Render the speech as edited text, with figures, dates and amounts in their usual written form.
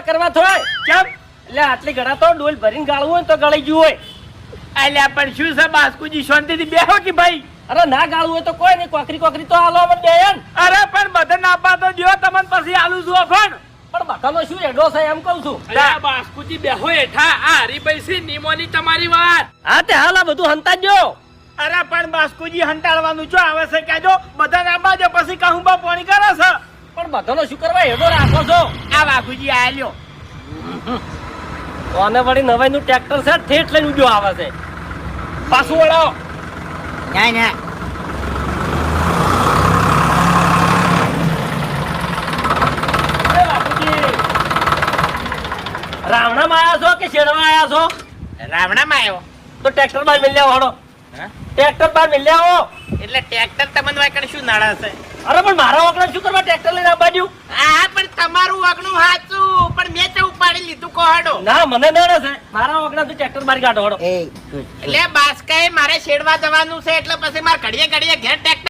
ના કરવા થોય કેમ એટલે આટલી ઘડા તો ડોલ ભરીને ગાળવું હોય તો ગળી ગયું હોય. અલ્યા પણ શું છે બાસ્કુજી શાંતિથી બેહો કે ભાઈ. અરે ના ગાળવું હોય તો કોઈ નહીં, કોકરી તો હાલો મને બેન. અરે પણ બધાને આપવા તો દ્યો, તમને પછી આલુ છું અખણ. પણ બધાનો શું એડો છે એમ કહું છું. અલ્યા બાસ્કુજી બેહો હેઠા, આ હરીભાઈ છે નિમોની તમારી વાત. હા તે હાલ આ બધું હંતા જ જો. અરે પણ બાસ્કુજી હંટાડવાનું શું આવે છે કહેજો, બધાને આપવા દો પછી કહું બા પાણી કરે છે. પણ બધાનો શું કરવા એડો રાખો છો. આ બાપુજી આલ્યો કોને વળી નવાઈનું ટ્રેક્ટર છે ઠેઠ લઈને ઉજો આવે છે. પાછું વળાવો. ના ના અરે બાપુજી, રાવણામાં આયા છો કે શેડમાં આયા છો? રાવણામાં આવ્યો તો ટ્રેક્ટર બાર મિલ આવો હડો. હે? ટ્રેક્ટર બાર મિલ આવો. એટલે ટ્રેક્ટર તમને વાકણ શું નાળા છે? અરે પણ મારા વગર શું કરવા ટ્રેક્ટર લઈને આવવા દ્યું? હા પણ તમારું વાગણું હાચું, પણ મેં તો ઉપાડી લીધું કોહાડો. ના મને નડે છે, મારા વગર ટ્રેક્ટર બાર કાઢો હડો. એ એટલે બાસ્કાએ મારે શેડવા જવાનું છે એટલે પછી મારે ઘડીએ ઘડીએ ઘેર ટ્રેક્ટર